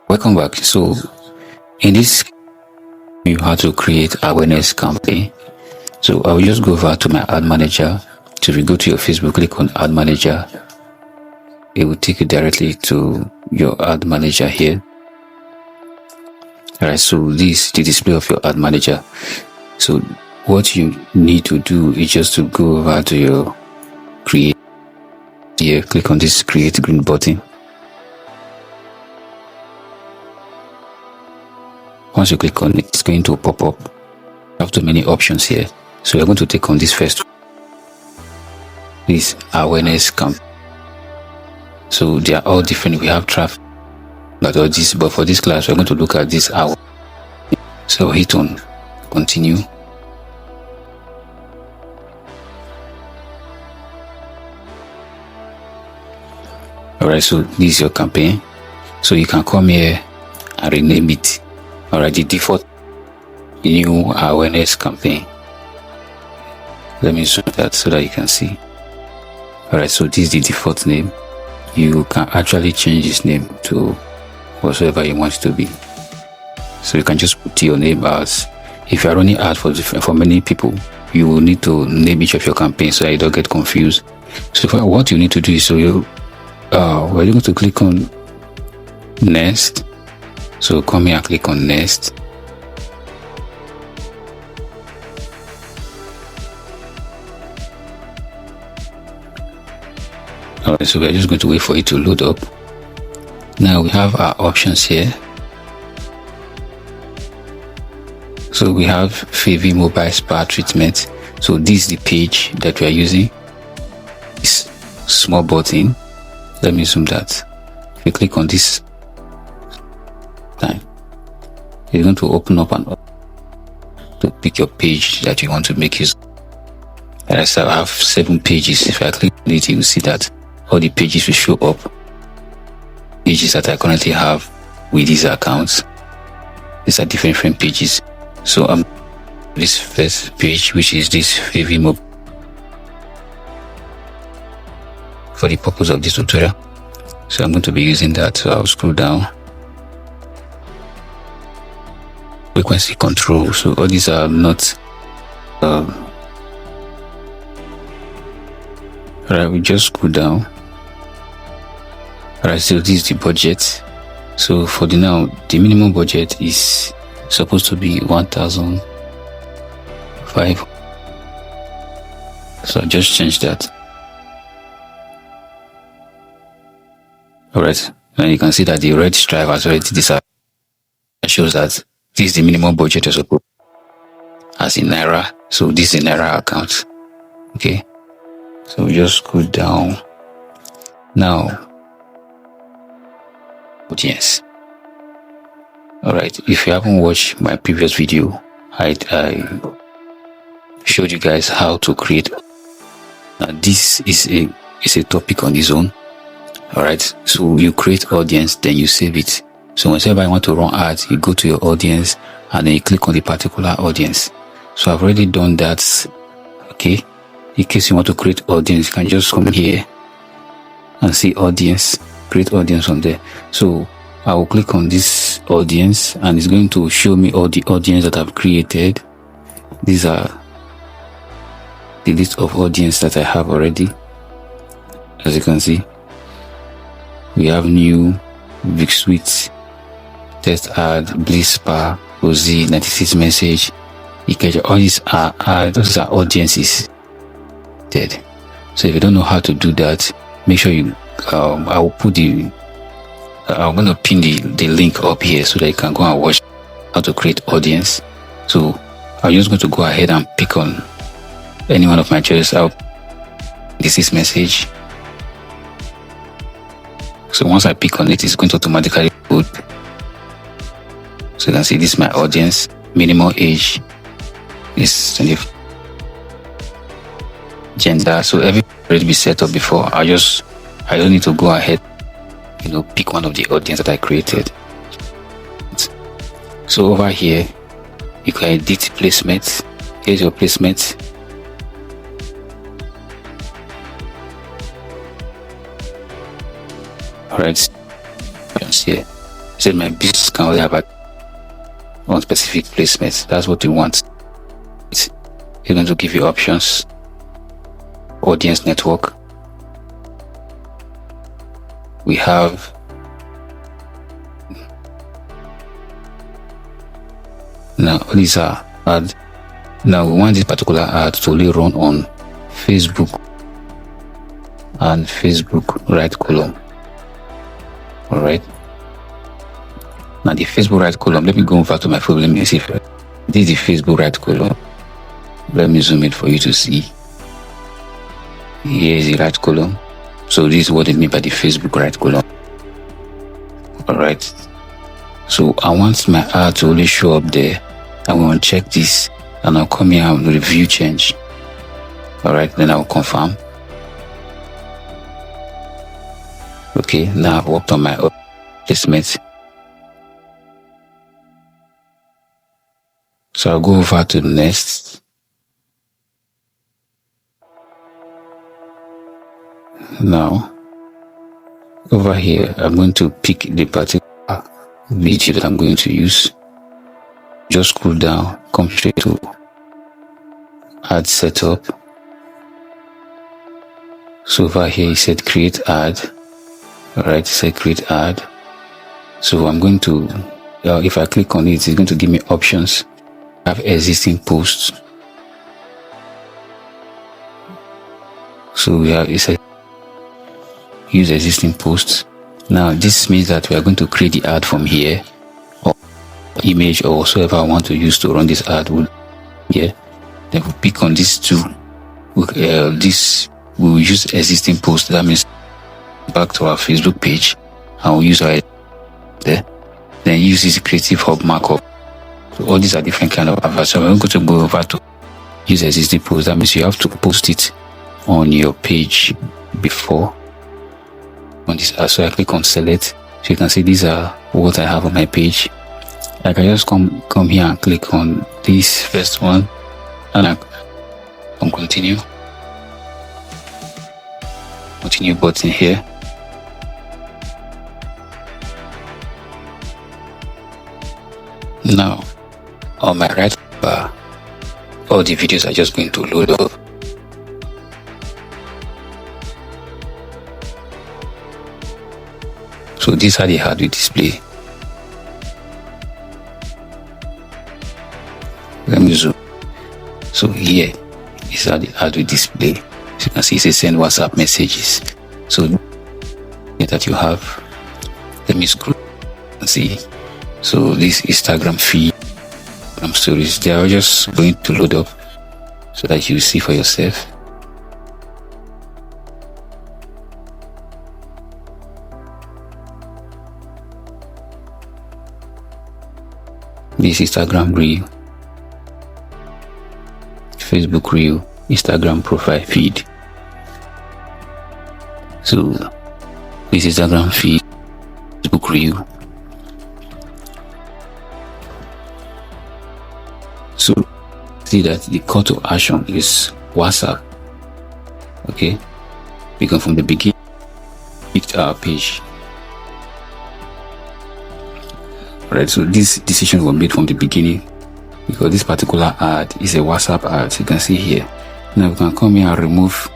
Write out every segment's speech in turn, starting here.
Welcome back. So in this, you have to create awareness campaign. So I will just go over to my ad manager. So if you go to your Facebook, click on ad manager, it will take you directly to your ad manager here. Alright, so this is the display of your ad manager. So what you need to do is just to go over to your create here, click on this create green button. Once you click on it, it's going to pop up. You have too many options here. So you're going to take on this first one. This awareness campaign. So they are all different. We have traffic, but all this, but for this class, we're going to look at this hour. So hit on continue. Alright, so this is your campaign. So you can come here and rename it. Alright, the default new awareness campaign. Let me show that so that you can see. Alright, so this is the default name. You can actually change this name to whatever you want it to be. So you can just put your name as, if you are running ads for many people, you will need to name each of your campaigns so that you don't get confused. So what you need to do is, so we're going to click on next. So come here and click on next. Alright, so we're just going to wait for it to load up. Now we have our options here. So we have Favy mobile spa treatment. So this is the page that we are using. This small button. Let me zoom that. If you click on this time, you're going to open up and to pick your page that you want to make use. And I have 7 pages. If I click on it, you will see that all the pages will show up. Pages that I currently have with these accounts. These are different pages. So this first page, which is this Favy mobile, for the purpose of this tutorial. So I'm going to be using that. So I'll scroll down. Frequency control. So all these are not alright, we just scroll down. Alright, so this is the budget. So for the now, the minimum budget is supposed to be 1,500. So I'll just change that. Alright, now you can see that the red stripe has already decided. It shows that this is the minimum budget you're supposed as in Naira. So this is a Naira account. Okay, so we just go down. Now, audience. Alright, if you haven't watched my previous video, I showed you guys how to create. Now this is a topic on its own. Alright, so you create audience, then you save it. So whenever you want to run ads, you go to your audience and then you click on the particular audience. So I've already done that. Okay, in case you want to create audience, you can just come here and see audience, create audience on there. So I will click on this audience and it's going to show me all the audience that I've created. These are the list of audience that I have already. As you can see, we have new, Big Sweet, Test Ad, Bliss Spa, Rosie, 96 Message, Ikeja. All these those are audiences. Dead. So if you don't know how to do that, make sure you I will put I'm going to pin the link up here so that you can go and watch how to create audience. So I'm just going to go ahead and pick on any one of my choices. This is message. So once I pick on it, it's going to automatically put. So you can see this is my audience. Minimum age is 20. Gender. So everything already be set up before. I don't need to go ahead, pick one of the audience that I created. So over here, you can edit placement. Here's your placement. Alright, here. Say my business can only have one specific placement. That's what you want. It's going to give you options. Audience network. We have now these are ad. Now we want this particular ad to only run on Facebook and Facebook right column. All right. Now the Facebook right column. Let me go over to my phone. Let me see if this is the Facebook right column. Let me zoom it for you to see. Here is the right column. So this is what they mean by the Facebook right column. All right. So I want my ad to only show up there. I will check this and I'll come here and review change. All right. Then I'll confirm. Okay. Now I've worked on my placement. So I'll go over to the next. Now, over here, I'm going to pick the particular video that I'm going to use. Just scroll down, come straight to ad setup. So over here, it said create ad. Alright, it said create ad. So I'm going to, if I click on it, it's going to give me options. I have existing posts. So we have, it said use existing posts. Now this means that we are going to create the ad from here, or image or whatsoever I want to use to run this ad. Yeah, then we'll pick on these two. This we'll use existing post. That means back to our Facebook page and we'll use our there. Then use this Creative Hub markup. So all these are different kind of adverts. So I'm going to go over to use existing post. That means you have to post it on your page before. On this, so I click on select. So you can see these are what I have on my page. I can just come here and click on this first one and I can continue button here. Now on my right bar, all the videos are just going to load up. So these are the ad we display. Let me zoom. So here is how the ad we display. So you can see it says send WhatsApp messages. So that you have. Let me scroll and see. So this Instagram feed, stories, they are just going to load up so that you see for yourself. This Instagram reel, Facebook reel, Instagram profile feed. So this Instagram feed, Facebook reel. So see that the call to action is WhatsApp. Okay, because from the beginning, picked our page. Right, so this decision was made from the beginning because this particular ad is a WhatsApp ad. So you can see here. Now we can come here and remove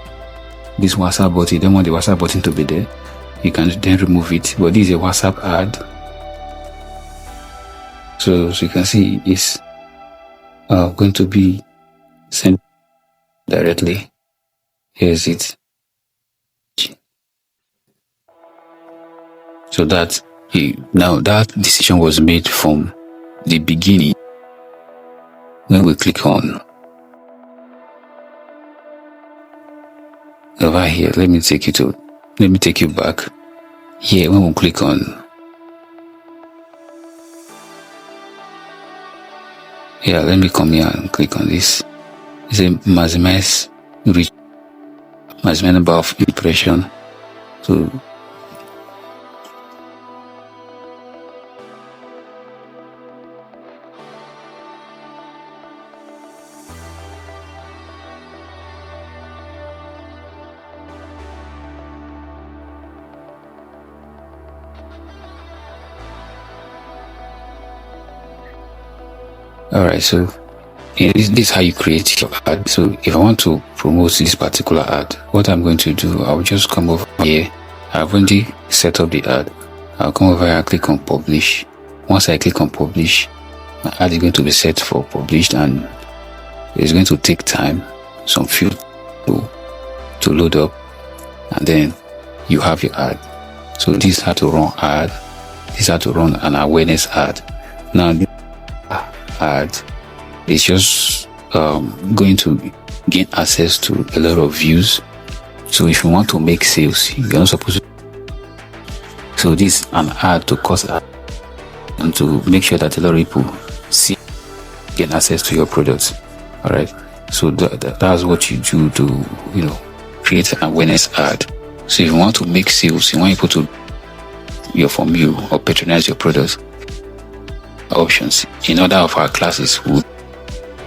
this WhatsApp button. You don't want the WhatsApp button to be there. You can then remove it. But this is a WhatsApp ad. So you can see it's going to be sent directly. Here's it. So that now that decision was made from the beginning. When we click on over here, let me take you back here. When we click on here, let me come here and click on this. It's a maximize number of impression. So Alright, so this is how you create your ad. So if I want to promote this particular ad, what I'm going to do, I'll just come over here. I've already set up the ad. I'll come over here and click on publish. Once I click on publish, my ad is going to be set for published, and it's going to take time, some few to load up, and then you have your ad. So this is how to run ad. This is how to run an awareness ad. Now this ad is just going to gain access to a lot of views. So if you want to make sales, you're not supposed to. So this is an ad to cause ad and to make sure that a lot of people see, gain access to your products. All right. So that's what you do to, create an awareness ad. So if you want to make sales, you want people to from you or patronize your products, options in other of our classes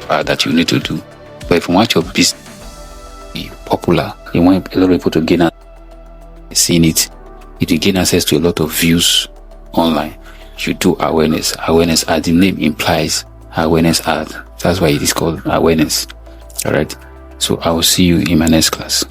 that you need to do. But if you want your business to be popular, you want a lot of people to gain seeing it, if you gain access to a lot of views online, you do awareness ad. The name implies awareness ad. That's why it is called awareness. All right. So I will see you in my next class.